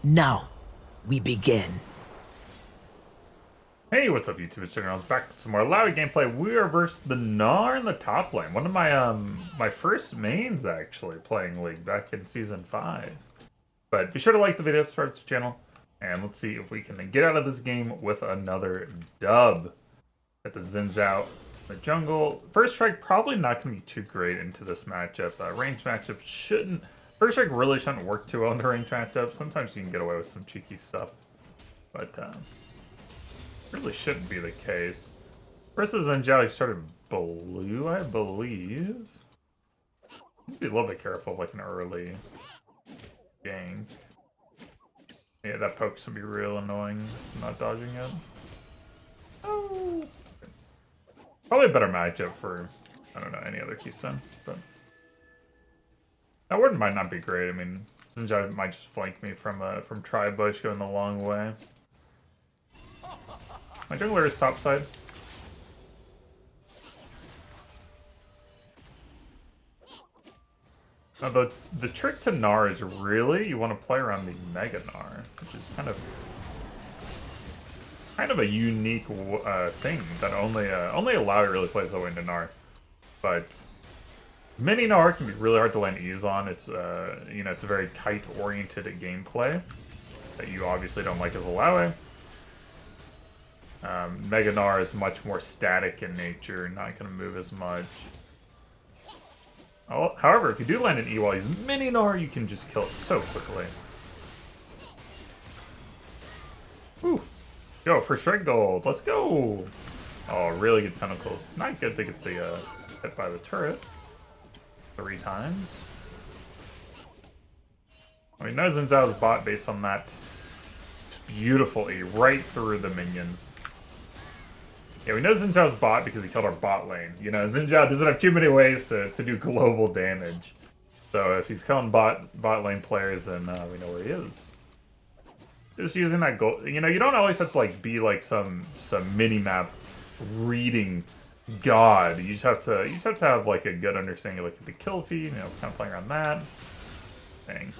Now, we begin. Hey, what's up, YouTube? It's Gnar. Back with some more Illaoi gameplay. We are versus the Gnar in the top lane. One of my first mains, actually, playing League back in Season 5. But be sure to like the video, subscribe to the channel, and let's see if we can get out of this game with another dub. Got the Zin's out the jungle. First strike probably not going to be too great into this matchup. Range matchup shouldn't... First strike really shouldn't work too well in the range matchup. Sometimes you can get away with some cheeky stuff. But, really shouldn't be the case. Versus Anjali started blue, I believe. Be a little bit careful, like an early gank. Yeah, that poke's gonna be real annoying. I'm not dodging it. Oh. Probably a better matchup for, I don't know, any other Keystone, but that word might not be great. I mean, Zinjai might just flank me from Tri-Bush going the long way. My jungler is topside. Now the trick to Gnar is really you want to play around the Mega Gnar, which is kind of a unique thing that only Illaoi really plays that way into Gnar. But Mini Gnar can be really hard to land ease on. It's you know, it's a very kite oriented gameplay that you obviously don't like as Illaoi. Mega Gnar is much more static in nature, not going to move as much. However, if you do land an E while he's Mini Gnar, you can just kill it so quickly. Woo! Go for strike gold. Let's go! Oh, really good tentacles. Not good to get the hit by the turret 3 times. I mean, no Xin Zhao's bot based on that beautiful E right through the minions. Yeah, we know Xin Zhao's bot because he killed our bot lane. You know, Xin Zhao doesn't have too many ways to do global damage. So if he's killing bot lane players, then we know where he is. Just using that gold. You know, you don't always have to like be like some mini-map reading god. You just have to have like a good understanding of like the kill feed, you know, kind of playing around that. Dang.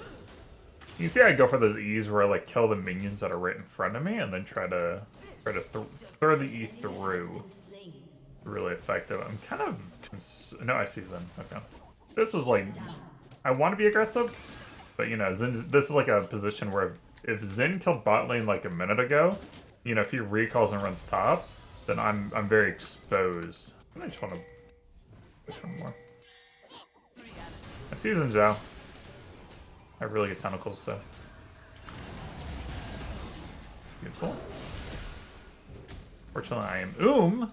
You can see I go for those E's where I like kill the minions that are right in front of me and then try to throw the E through. Really effective. I'm kind of no, I see Zen. Okay. This is like I want to be aggressive, but you know, Zen. This is like a position where if Zen killed bot lane like a minute ago, you know, if he recalls and runs top, then I'm very exposed. I just want to push one more. I see Zen Zhao. I have really good tentacles, so beautiful. Fortunately, I am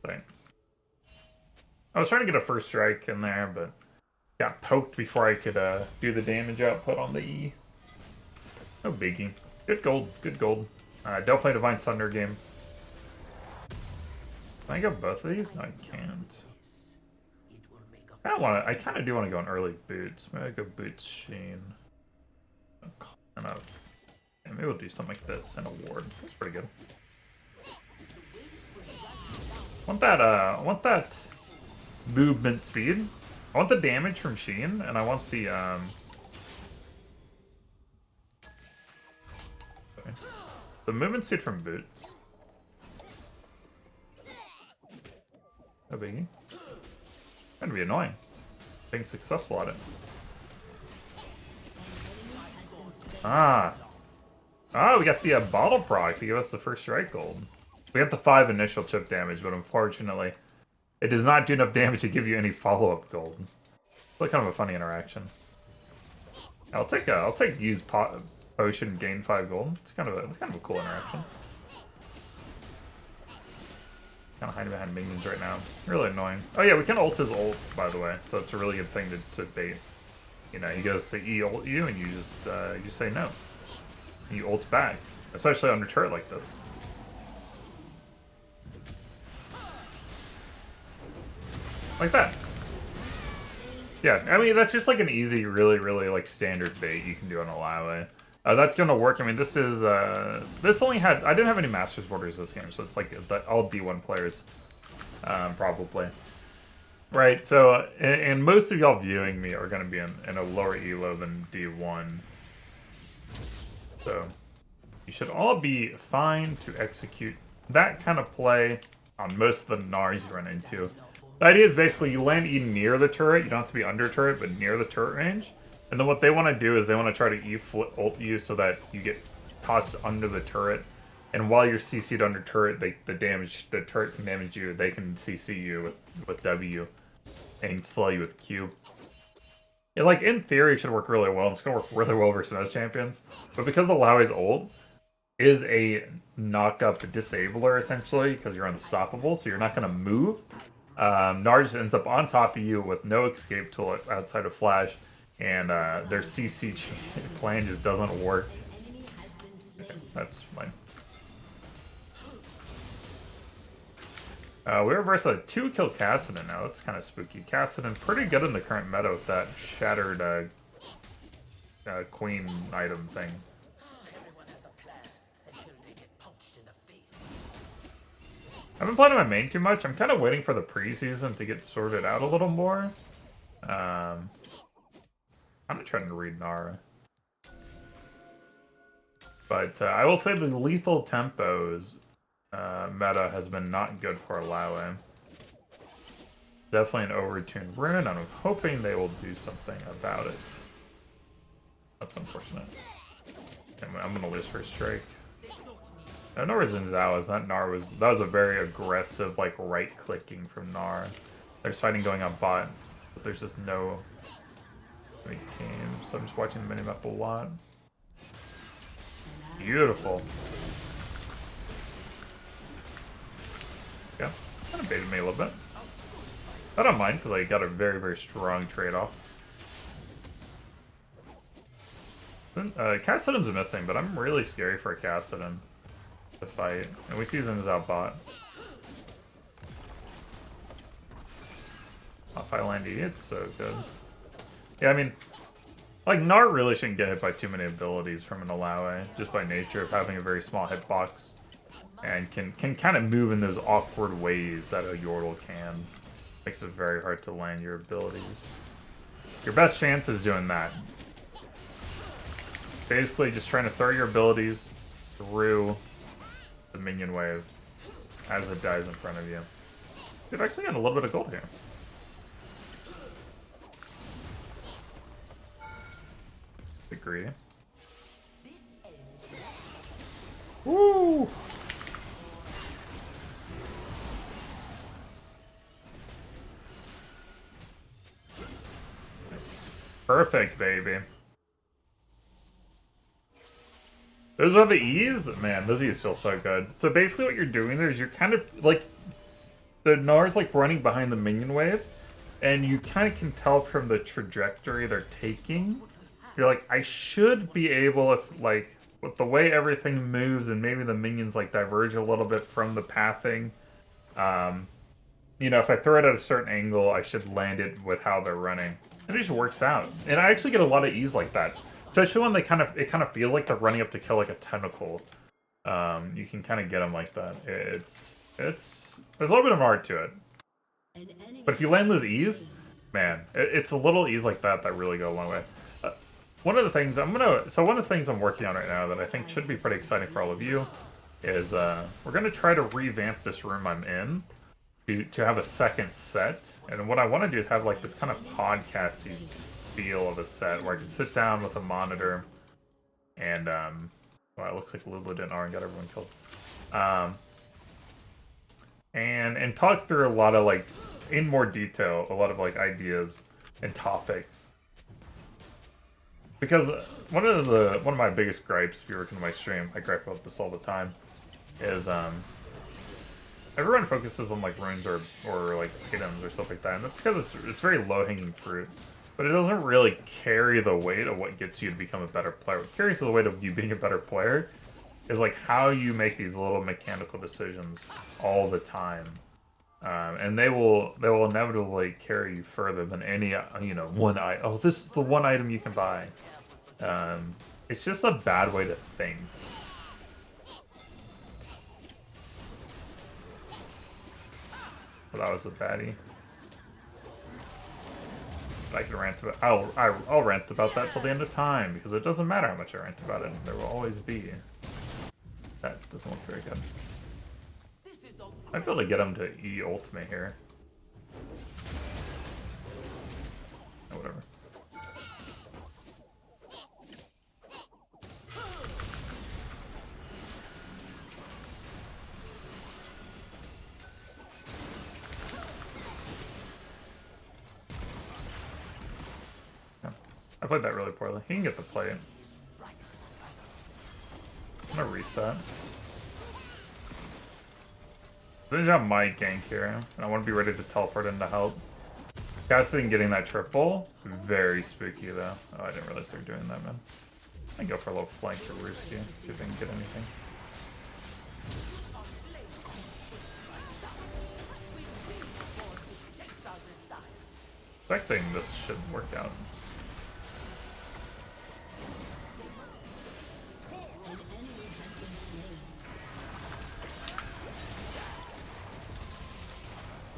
Sorry. I was trying to get a first strike in there, but got poked before I could do the damage output on the E. No biggie. Good gold. Good gold. Definitely Divine Thunder game. Can I go both of these? No, I can't. I kind of do want to go on early boots. Maybe I go boots Sheen. And maybe we'll do something like this and a ward. That's pretty good. I want that movement speed. I want the damage from Sheen, and I want the movement speed from boots. No biggie. Gonna be annoying. Being successful at it. We got the bottle proc to give us the first strike gold. We got the 5 initial chip damage, but unfortunately, it does not do enough damage to give you any follow-up gold. It's like kind of a funny interaction. I'll take use potion, gain 5 gold. It's kind of a cool interaction. Kind of hiding behind minions right now. Really annoying. Oh yeah, we can ult his ults, by the way, so it's a really good thing to bait. You know, he goes to E ult you, and you just say no. And you ult back, especially on a turret like this. Like that. Yeah, I mean, that's just like an easy, really like standard bait you can do on Illaoi. That's gonna work. I mean, this is this only had I didn't have any Masters borders this game, so it's like all D1 players, probably. Right, so, and most of y'all viewing me are going to be in a lower elo than D1. So, you should all be fine to execute that kind of play on most of the Gnars you run into. The idea is basically you land E near the turret, you don't have to be under turret, but near the turret range. And then what they want to do is they want to try to E flip ult you so that you get tossed under the turret. And while you're CC'd under turret, the turret can damage you, they can CC you with W and slow you with Q. It, like, in theory, it should work really well. It's going to work really well versus most champions. But because Illaoi's ult is a knock-up disabler, essentially, because you're unstoppable, so you're not going to move, Gnar just ends up on top of you with no escape tool outside of Flash, and their CC plan just doesn't work. Okay, that's fine. We reverse a 2-kill Kassadin now. That's kind of spooky. Kassadin pretty good in the current meta with that shattered queen item thing. I haven't played on my main too much. I'm kind of waiting for the preseason to get sorted out a little more. I'm trying to read Nara. But I will say the lethal tempos meta has been not good for Illaoi. Definitely an overtuned rune, and I'm hoping they will do something about it. That's unfortunate. I'm gonna lose first strike. No reason Zhao is that was a very aggressive like right clicking from Gnar. There's fighting going on bot, but there's just no team, so I'm just watching the minimap a lot. Beautiful. Yeah, kind of baited me a little bit. I don't mind because I got a very, very strong trade-off. Kassadin's missing, but I'm really scary for a Kassadin to fight. And we see Zin's out bot. If I land E, it's so good. Yeah, I mean, like, Gnar really shouldn't get hit by too many abilities from an Illaoi, just by nature of having a very small hitbox. And can kind of move in those awkward ways that a Yordle can. Makes it very hard to land your abilities. Your best chance is doing that. Basically just trying to throw your abilities through the minion wave as it dies in front of you. We've actually got a little bit of gold here. Agree. Woo! Perfect, baby. Those are the E's? Man, those E's feel so good. So basically what you're doing there is you're kind of, like, the Gnar's, like, running behind the minion wave, and you kind of can tell from the trajectory they're taking. You're like, I should be able, if, like, with the way everything moves and maybe the minions, like, diverge a little bit from the pathing, you know, if I throw it at a certain angle, I should land it with how they're running. And it just works out. And I actually get a lot of ease like that. Especially when it kind of feels like they're running up to kill like a tentacle. You can kind of get them like that. There's a little bit of art to it. But if you land those E's, man, it's a little E's like that that really go a long way. One of the things I'm working on right now that I think should be pretty exciting for all of you is we're gonna try to revamp this room I'm in to have a second set. And what I want to do is have like this kind of podcasty feel of a set where I can sit down with a monitor and well, it looks like Lulu didn't R and got everyone killed. And talk through a lot of like in more detail, a lot of like ideas and topics. Because one of my biggest gripes, if you look into my stream, I gripe about this all the time, is everyone focuses on like runes or like items or stuff like that, and that's because it's very low-hanging fruit. But it doesn't really carry the weight of what gets you to become a better player. What carries the weight of you being a better player is like how you make these little mechanical decisions all the time. And they will inevitably carry you further than any one item. Oh, this is the one item you can buy. It's just a bad way to think. But that was a baddie. I can rant about. I'll rant about that till the end of time because it doesn't matter how much I rant about it. There will always be. That doesn't look very good. I might be able to get him to E ultimate here. Oh, whatever. I played that really poorly. He can get the play. I'm gonna reset. Xinjia might gank here, and I want to be ready to teleport in to help. Casting getting that triple, very spooky though. Oh, I didn't realize they were doing that, man. I can go for a little flank to Ruski, see if they can get anything. Expecting this should work out.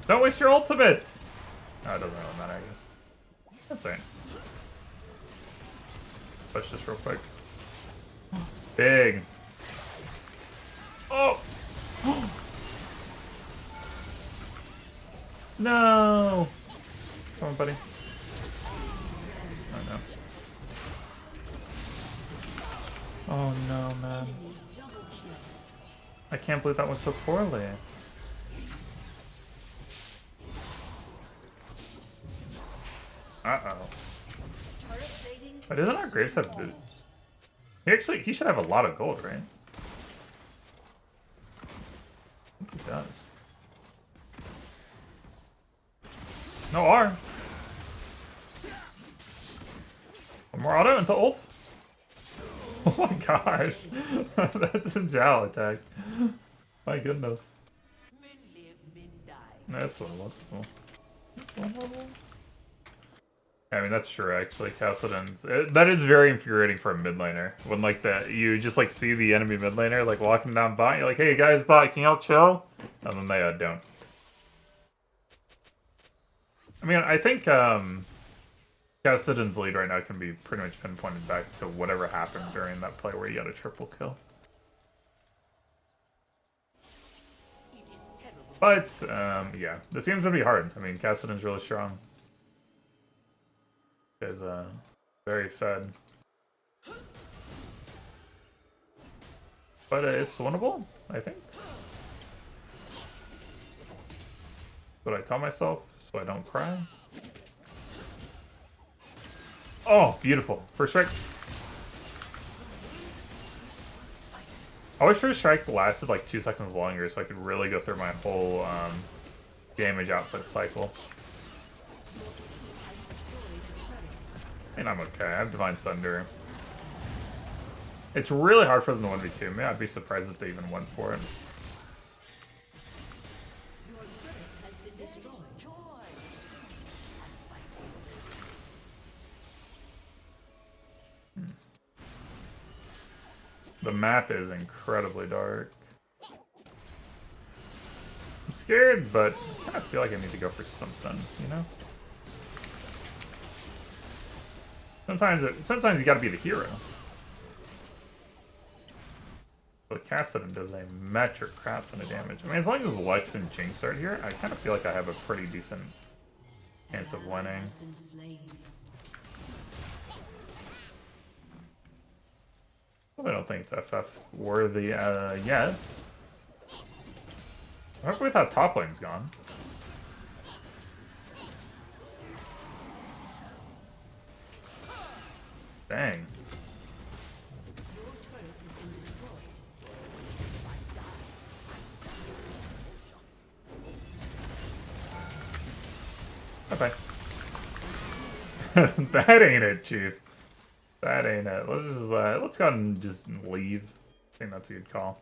Don't waste your ultimate! Oh, it doesn't really matter, I guess. That's it. Push this real quick. Big. Oh! No! Come on, buddy. Oh, no. Oh, no, man. I can't believe that went so poorly. Uh-oh. Wait, doesn't our Graves have boots? He should have a lot of gold, right? I think he does. No R. One more auto into ult. Oh my gosh. That's a Jao attack. My goodness. That's one level. That's one level. I mean, that's true, actually. Kassadin's... that is very infuriating for a mid laner. When, like, you just, like, see the enemy mid laner, like, walking down bot, you're like, hey, guys, bot, can y'all chill? And then they don't. I mean, I think, Kassadin's lead right now can be pretty much pinpointed back to whatever happened during that play where he got a triple kill. But, yeah, this game's gonna be hard. I mean, Kassadin's really strong. Is very fed, but it's winnable, I think. What I tell myself so I don't cry. Oh, beautiful! First strike. I wish first strike lasted like 2 seconds longer, so I could really go through my whole damage output cycle. And I'm okay. I have Divine Thunder. It's really hard for them to 1v2 me. I'd be surprised if they even went for it. The map is incredibly dark. I'm scared, but I feel like I need to go for something, you know? Sometimes you gotta be the hero. But Kassadin does a metric crap ton of damage. I mean, as long as Lex and Jinx are here, I kind of feel like I have a pretty decent chance of winning. I don't think it's FF worthy yet. I hope we thought top lane's gone. Dang. Okay. That ain't it, Chief. That ain't it. Let's go ahead and just leave. I think that's a good call.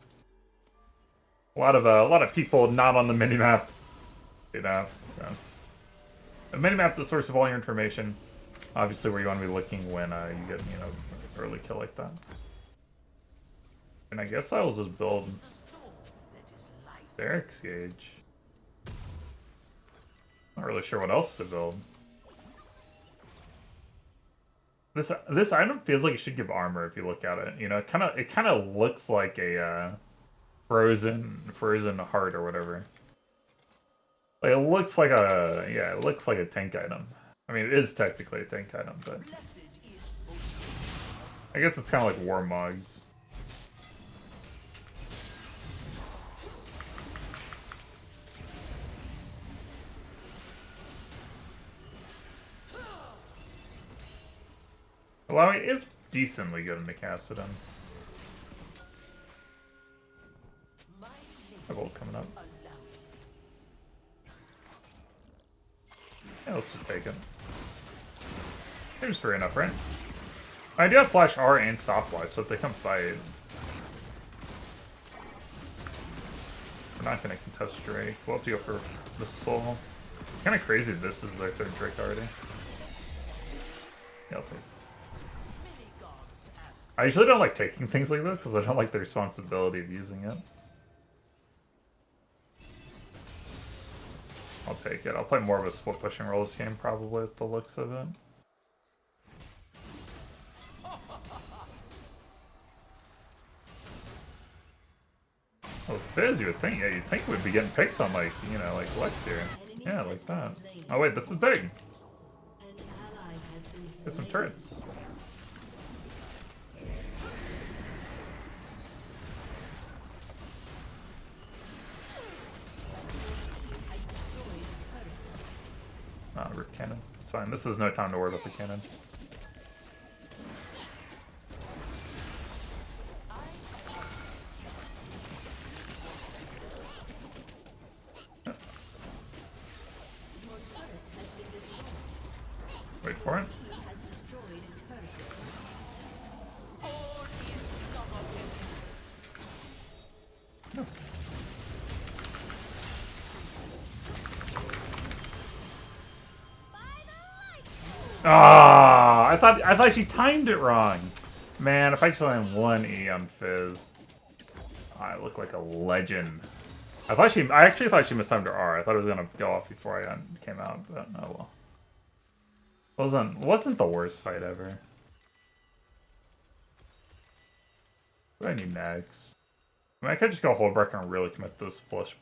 A lot of people not on the minimap. You know, so. The minimap, the source of all your information. Obviously, where you want to be looking when you get, you know, an early kill like that. And I guess I will just build Derek's Gauge. Not really sure what else to build. This item feels like it should give armor if you look at it. You know, it kind of looks like a frozen heart or whatever. Like it looks like it looks like a tank item. I mean, it is technically a tank item, but I guess it's kind of like Warmogs. Illaoi is decently good in Macassadin. I have ult coming up. Yeah, let's just take it. Seems fair enough, right? I do have Flash R and Stopwatch, so if they come fight, we're not going to contest Drake. We'll have to go for the Soul. Kind of crazy this is their third Drake already. Yeah, I'll take it. I usually don't like taking things like this because I don't like the responsibility of using it. I'll take it. I'll play more of a split pushing role this game probably with the looks of it. Oh, Fizz, you would think, yeah, you'd think we'd be getting picks on like, you know, like Lex here. Yeah, like that. Oh wait, this is big. Get some turrets. Ah, rip cannon. It's fine. This is no time to worry about the cannon. Wait for it. No. Ah, I thought she timed it wrong. Man, if I actually land one E on Fizz, I look like a legend. I actually thought she mistimed her R. I thought it was gonna go off before I came out, but oh well. Wasn't the worst fight ever. What do I need next? I mean, I could just go Holdbreaker and really commit to the split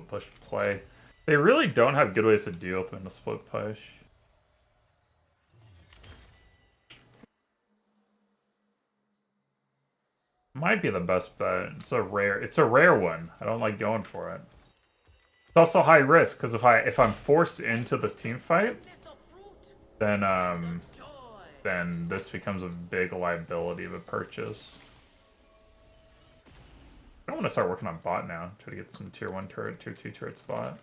push play. They really don't have good ways to deal with them in the split push. Might be the best bet. It's a rare one. I don't like going for it. It's also high risk because if I'm forced into the team fight, then this becomes a big liability of a purchase. I want to start working on bot now. Try to get some tier 1 turret, tier 2 turret spot.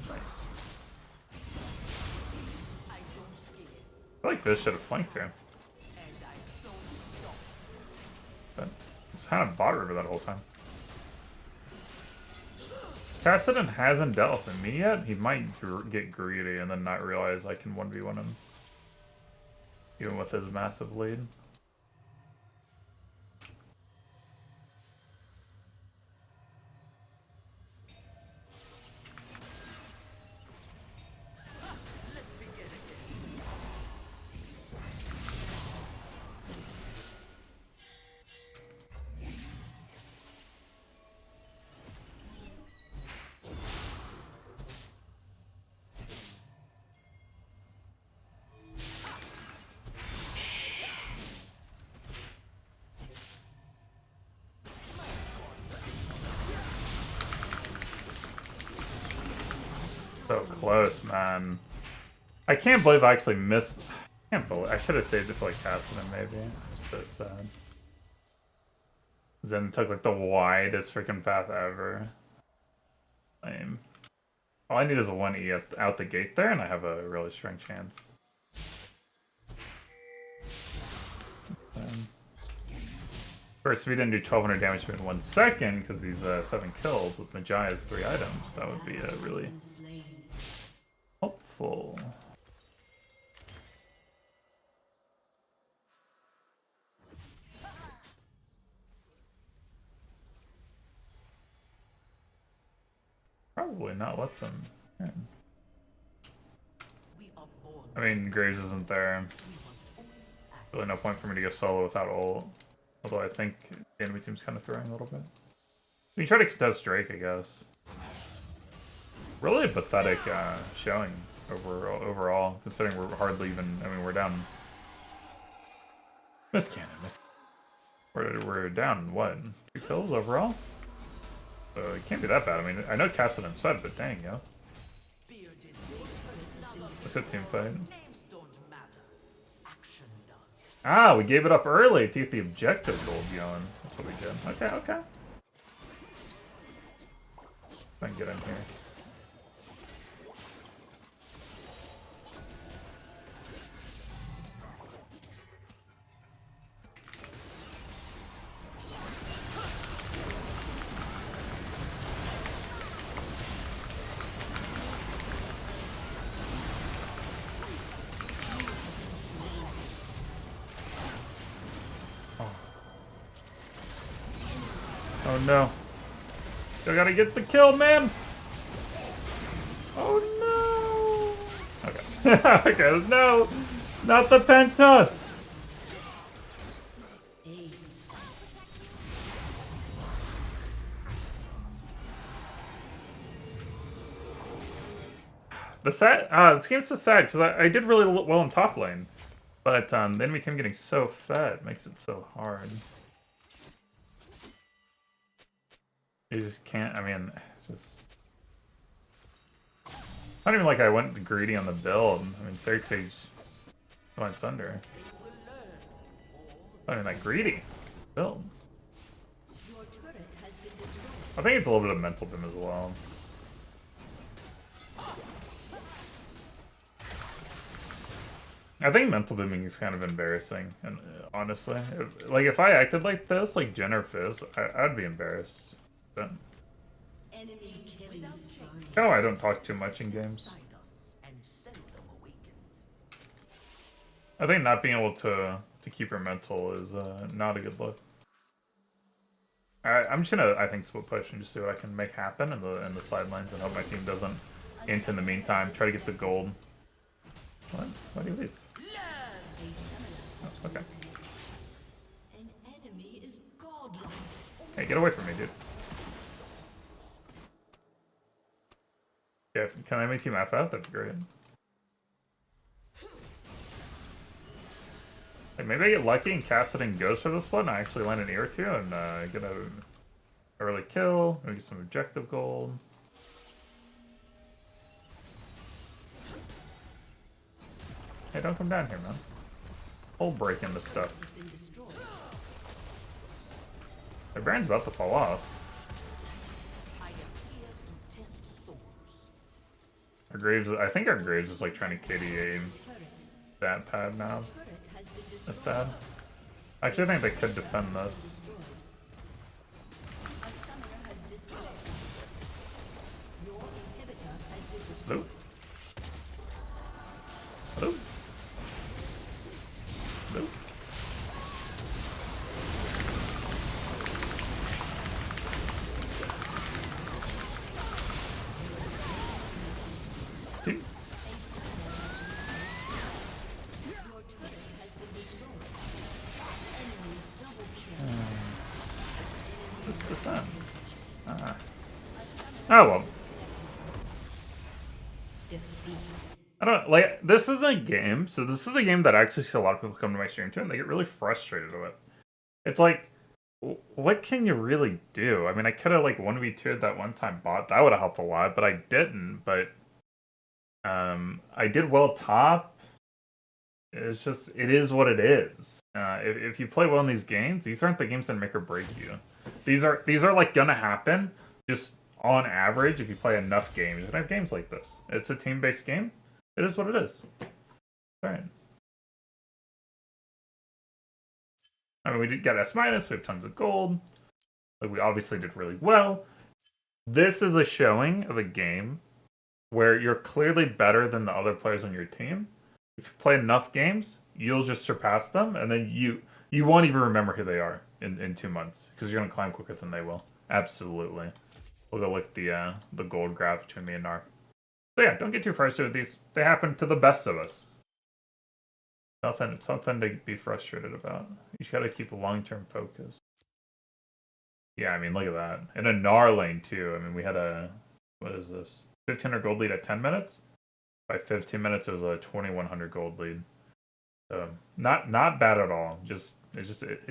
Nice. I feel like this should have flanked here. But it's kind of bot river that whole time. Kassadin hasn't dealt with me yet. He might get greedy and then not realize I can 1v1 him. Even with his massive lead. So close, man. I can't believe I actually missed. I can't believe I should have saved it for like Kassadin maybe. I'm so sad. Zen took like the widest freaking path ever. Lame. All I need is a 1E out the gate there, and I have a really strong chance. First, if he didn't do 1200 damage in 1 second, because he's 7 kills with Majia's 3 items, that would be really helpful. probably not let them in. I mean, Graves isn't there. Really no point for me to go solo without ult. Although I think the enemy team's kind of throwing a little bit. We can try to contest Drake, I guess. Really a pathetic showing overall, considering we're hardly even. I mean, we're down. Miss cannon. We're down what? 2 kills overall. It can't be that bad. I mean, I know Cassidon's fed, but dang, yo. Let's go team fight. Ah, we gave it up early to get the objective gold going. That's what we did. Okay, okay. I can get in here. Oh no. I gotta get the kill, man! Oh no! Okay. Okay, no! Not the Penta! This game's so sad because I did really well in top lane, but the enemy team getting so fed makes it so hard. You just can't. I mean, it's just not even like I went greedy on the build. I mean, Sage went Sunder. Not even that greedy build. I think it's a little bit of mental dim as well. I think mental dimming is kind of embarrassing, and honestly, if I acted like this, like Jen or Fizz, I'd be embarrassed. But no, I don't talk too much in games. I think not being able to keep your mental is not a good look. I'm just gonna, I think, split push and just see what I can make happen in the sidelines and hope my team doesn't int in the meantime. Try to get the gold. What? Why do you leave? Oh, okay. Hey, get away from me, dude. Yeah, can I make team F out? That'd be great. Like, maybe I get lucky and Cassidon goes for the split and I actually land an ear or two and get a early kill, maybe get some objective gold. Hey, don't come down here, man. I'll break into stuff. The Baron's about to fall off. Our Graves, I think our Graves is like trying to KDA that pad now. That's sad. Actually, I think they could defend this. Hello? Hello? Hello? Two. Just defend. Oh well. I don't like this is a game, so this is a game that I actually see a lot of people come to my stream to and they get really frustrated with it. It's like, what can you really do? I mean, I could have like 1v2'd that one time bot. That would have helped a lot, but I didn't. But I did well top. It's just, it is what it is. If you play well in these games, these aren't the games that make or break you. These are like gonna happen just on average if you play enough games. You can have games like this. It's a team-based game. It is what it is. Alright. I mean, we did get S-, we have tons of gold. Like, we obviously did really well. This is a showing of a game where you're clearly better than the other players on your team. If you play enough games, you'll just surpass them, and then you won't even remember who they are in 2 months, because you're going to climb quicker than they will. Absolutely. We'll go look at the gold grab between me and Gnar. So yeah, don't get too frustrated with these. They happen to the best of us. Something to be frustrated about. You just gotta keep a long-term focus. Yeah, I mean, look at that. In a Gnar lane, too. I mean, we had a... What is this? 1,500 gold lead at 10 minutes? By 15 minutes, it was a 2,100 gold lead. So, not bad at all. It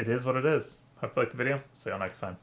is what it is. Hope you liked the video. See y'all next time.